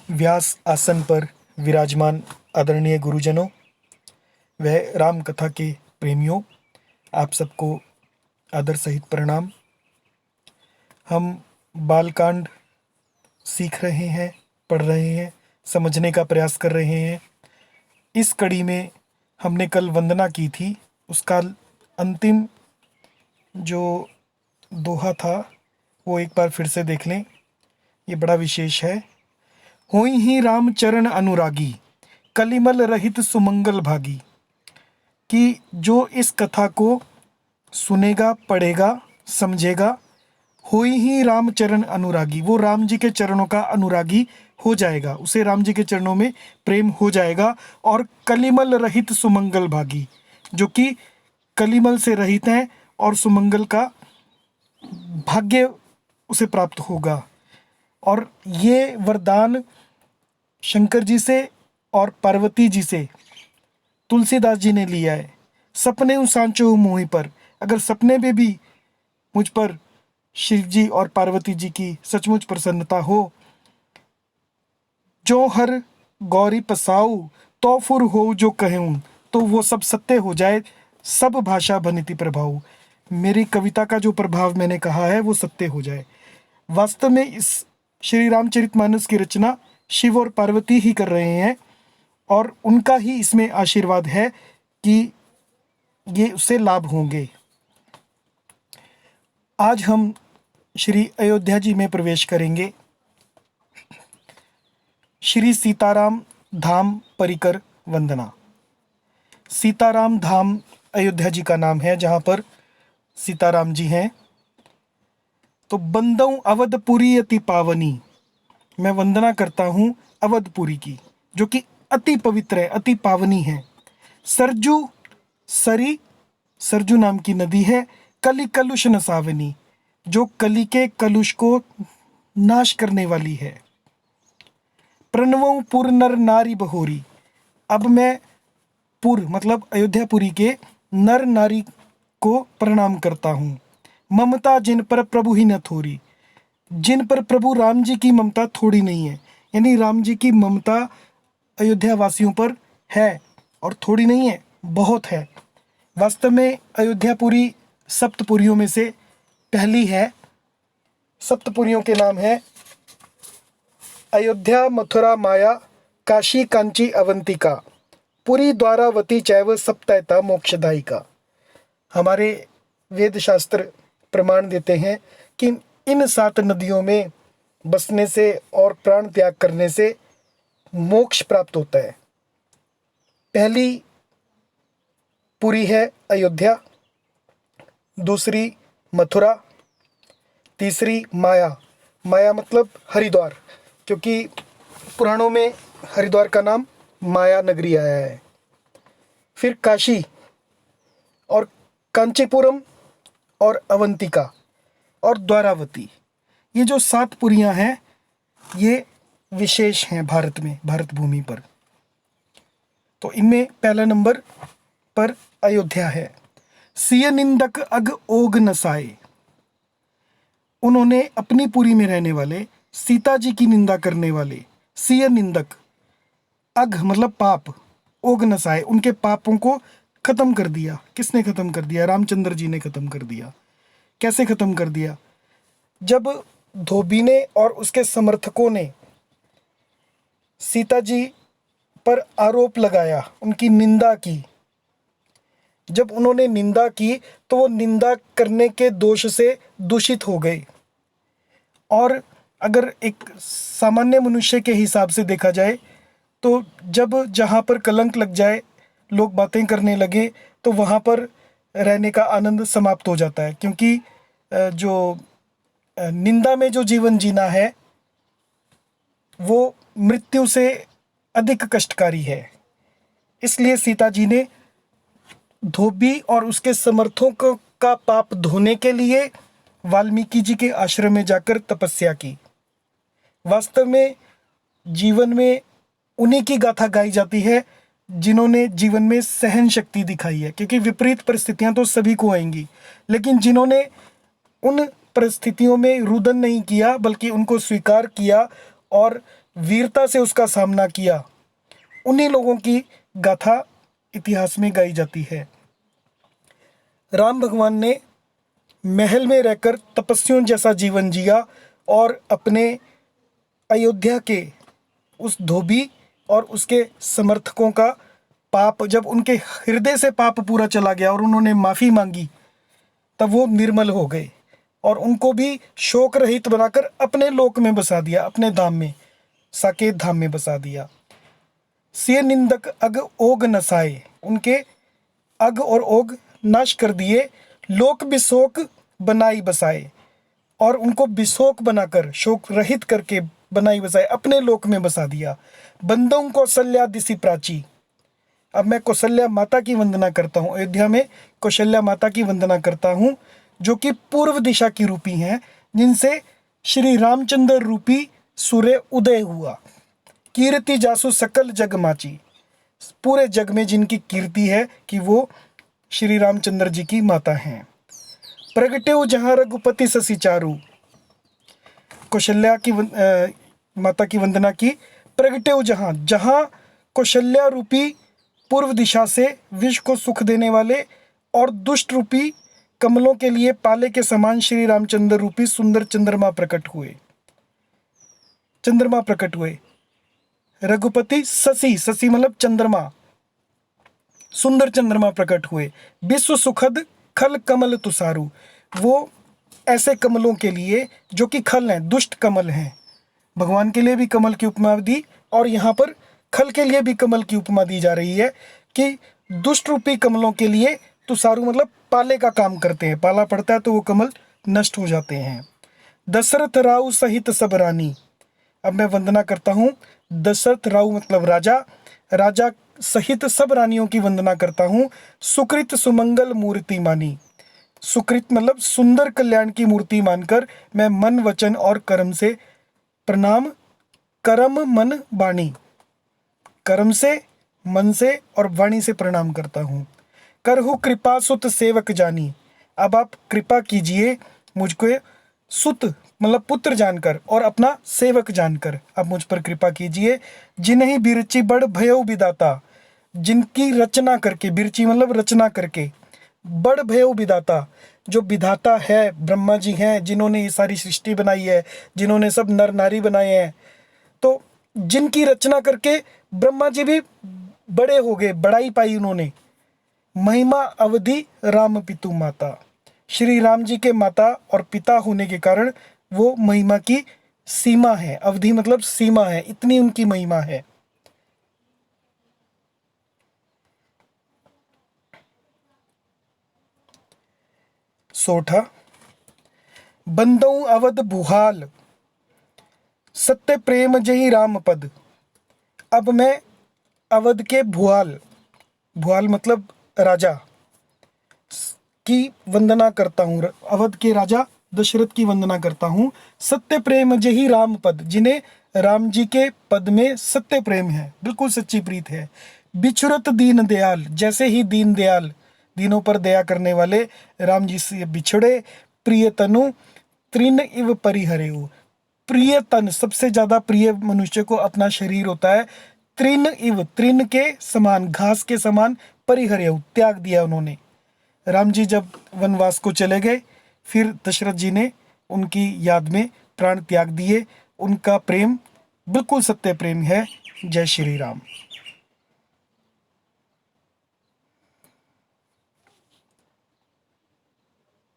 व्यास आसन पर विराजमान आदरणीय गुरुजनों व राम कथा के प्रेमियों, आप सबको आदर सहित प्रणाम। हम बालकांड सीख रहे हैं, पढ़ रहे हैं, समझने का प्रयास कर रहे हैं। इस कड़ी में हमने कल वंदना की थी, उसका अंतिम जो दोहा था वो एक बार फिर से देख लें, ये बड़ा विशेष है। होई ही राम चरण अनुरागी, कलिमल रहित सुमंगल भागी। कि जो इस कथा को सुनेगा, पढ़ेगा, समझेगा, होई ही राम चरण अनुरागी, वो राम जी के चरणों का अनुरागी हो जाएगा, उसे राम जी के चरणों में प्रेम हो जाएगा। और कलिमल रहित सुमंगल भागी, जो कि कलिमल से रहित हैं और सुमंगल का भाग्य उसे प्राप्त होगा। और ये वरदान शंकर जी से और पार्वती जी से तुलसीदास जी ने लिया है। सपने सांचो मोहि पर, अगर सपने में भी मुझ पर शिव जी और पार्वती जी की सचमुच प्रसन्नता हो, जो हर गौरी पसाऊ तो फुर हो जो कहूँ, तो वो सब सत्य हो जाए, सब भाषा भनिति प्रभाव। मेरी कविता का जो प्रभाव मैंने कहा है वो सत्य हो जाए। वास्तव में इस श्री रामचरितमानस की रचना शिव और पार्वती ही कर रहे हैं और उनका ही इसमें आशीर्वाद है कि ये उससे लाभ होंगे। आज हम श्री अयोध्या जी में प्रवेश करेंगे। श्री सीताराम धाम परिकर वंदना। सीताराम धाम अयोध्या जी का नाम है, जहाँ पर सीताराम जी हैं। तो बंदऊ अवधपुरी अति पावनी, मैं वंदना करता हूँ अवधपुरी की, जो कि अति पवित्र है, अति पावनी है। सरजू सरी, सरजू नाम की नदी है। कली कलुष नसावनी, जो कली के कलुष को नाश करने वाली है। प्रणवों पुर नर नारी बहोरी, अब मैं पुर मतलब अयोध्यापुरी के नर नारी को प्रणाम करता हूँ। ममता जिन पर प्रभु ही न थोरी, जिन पर प्रभु राम जी की ममता थोड़ी नहीं है, यानी राम जी की ममता अयोध्या वासियों पर है और थोड़ी नहीं है, बहुत है। वास्तव में अयोध्यापुरी सप्तपुरियों में से पहली है। सप्तपुरियों के नाम है अयोध्या, मथुरा, माया, काशी, कांची, अवंतिका, पुरी, द्वारावती चैव सप्तैता मोक्षदायिका। हमारे वेद शास्त्र प्रमाण देते हैं कि इन 7 नदियों में बसने से और प्राण त्याग करने से मोक्ष प्राप्त होता है। पहली पुरी है अयोध्या, दूसरी मथुरा, तीसरी माया, माया मतलब हरिद्वार, क्योंकि पुराणों में हरिद्वार का नाम माया नगरी आया है। फिर काशी और कांचीपुरम और अवंतिका और द्वारावती, ये जो 7 पुरियां हैं ये विशेष हैं भारत में, भारत भूमि पर। तो इनमें पहला नंबर पर अयोध्या है। सिय निंदक अग ओग नसाए, उन्होंने अपनी पुरी में रहने वाले सीता जी की निंदा करने वाले, सिय निंदक, अघ मतलब पाप, ओग नसाए, उनके पापों को खत्म कर दिया। किसने खत्म कर दिया? रामचंद्र जी ने खत्म कर दिया। कैसे खत्म कर दिया? जब धोबी ने और उसके समर्थकों ने सीता जी पर आरोप लगाया, उनकी निंदा की, जब उन्होंने निंदा की तो वो निंदा करने के दोष से दूषित हो गए। और अगर एक सामान्य मनुष्य के हिसाब से देखा जाए तो जब जहाँ पर कलंक लग जाए, लोग बातें करने लगे, तो वहाँ पर रहने का आनंद समाप्त हो जाता है। क्योंकि जो निंदा में जो जीवन जीना है वो मृत्यु से अधिक कष्टकारी है। इसलिए सीता जी ने धोबी और उसके समर्थकों का पाप धोने के लिए वाल्मीकि जी के आश्रम में जाकर तपस्या की। वास्तव में जीवन में उन्हीं की गाथा गाई जाती है जिन्होंने जीवन में सहन शक्ति दिखाई है, क्योंकि विपरीत परिस्थितियां तो सभी को आएंगी, लेकिन जिन्होंने उन परिस्थितियों में रुदन नहीं किया बल्कि उनको स्वीकार किया और वीरता से उसका सामना किया, उन्हीं लोगों की गाथा इतिहास में गाई जाती है। राम भगवान ने महल में रहकर तपस्वियों जैसा जीवन जिया और अपने अयोध्या के उस धोबी और उसके समर्थकों का पाप, जब उनके हृदय से पाप पूरा चला गया और उन्होंने माफ़ी मांगी, तब वो निर्मल हो गए और उनको भी शोक रहित बनाकर अपने लोक में बसा दिया, अपने धाम में, साकेत धाम में बसा दिया। से निंदक अग ओग नसाए, उनके अग और ओग नाश कर दिए। लोक बिशोक बनाई बसाए, और उनको बिशोक बनाकर, शोक रहित करके बनाई बसाए, अपने लोक में बसा दिया। बंदों कौशल्या दिशि प्राची, अब मैं कौशल्या माता की वंदना करता हूँ, अयोध्या में कौशल्या माता की वंदना करता हूँ, जो कि पूर्व दिशा की रूपी हैं, जिनसे श्री रामचंद्र रूपी सूर्य उदय हुआ। कीर्ति जासु सकल जग माची, पूरे जग में जिनकी कीर्ति है कि वो श्री रामचंद्र जी की माता हैं। प्रगटेव जहाँ रघुपति शशि चारु, कौशल्या की माता की वंदना की। प्रगटेव जहाँ, जहाँ कौशल्या रूपी पूर्व दिशा से विश्व को सुख देने वाले और दुष्ट रूपी कमलों के लिए पाले के समान श्री रामचंद्र रूपी सुंदर चंद्रमा प्रकट हुए। चंद्रमा प्रकट हुए। रघुपति शशि, शशि मतलब चंद्रमा, सुंदर चंद्रमा प्रकट हुए। विश्व सुखद खल कमल तुषारु, वो ऐसे कमलों के लिए जो कि खल हैं, दुष्ट कमल हैं। भगवान के लिए भी कमल की उपमा दी और यहाँ पर खल के लिए भी कमल की उपमा दी जा रही है कि दुष्ट रूपी कमलों के लिए तुषारु मतलब पाले का काम करते हैं, पाला पड़ता है तो वो कमल नष्ट हो जाते हैं। दशरथ राव सहित सब रानी, अब मैं वंदना करता हूँ। दशरथ राव मतलब राजा, राजा सहित सब रानियों की वंदना करता हूँ। सुकृत सुमंगल मूर्ति मानी, सुकृत मतलब सुंदर कल्याण की मूर्ति मानकर मैं मन वचन और कर्म से प्रणाम, कर्म मन वाणी, कर्म से, मन से और वाणी से प्रणाम करता हूँ। करहु कृपा सुत सेवक जानी, अब आप कृपा कीजिए मुझको सुत मतलब पुत्र जानकर और अपना सेवक जानकर आप मुझ पर कृपा कीजिए। जिन्हीं बिरची बड़ भयउ विदाता, जिनकी रचना करके, बिरची मतलब रचना करके, बड़ भयउ विदाता, जो विधाता है ब्रह्मा जी हैं, जिन्होंने ये सारी सृष्टि बनाई है, जिन्होंने सब नर नारी बनाए हैं, तो जिनकी रचना करके ब्रह्मा जी भी बड़े हो गए, बड़ाई पाई उन्होंने। महिमा अवधि राम पितु माता, श्री राम जी के माता और पिता होने के कारण वो महिमा की सीमा है। अवधि मतलब सीमा है, इतनी उनकी महिमा है। सोठा, बंदऊ अवध भुहाल, सत्य प्रेम जही राम पद। अब मैं अवध के भुआल, भुआल मतलब राजा की वंदना करता हूँ, अवध के राजा दशरथ की वंदना करता हूँ। सत्य प्रेम जही राम पद, जिन्हें राम जी के पद में सत्य प्रेम है, बिल्कुल सच्ची प्रीत है। बिछुरत दीन दयाल, जैसे ही दीन दयाल, दीनों पर दया करने वाले राम जी से बिछड़े। प्रिय तनु तृण इव परिहरेउ, प्रिय तन, सबसे ज्यादा प्रिय मनुष्य को अपना शरीर होता है। तृण इव, तृण के समान, घास के समान, परिहरेउ त्याग दिया उन्होंने। राम जी जब वनवास को चले गए, फिर दशरथ जी ने उनकी याद में प्राण त्याग दिए। उनका प्रेम बिल्कुल सत्य प्रेम है। जय श्री राम।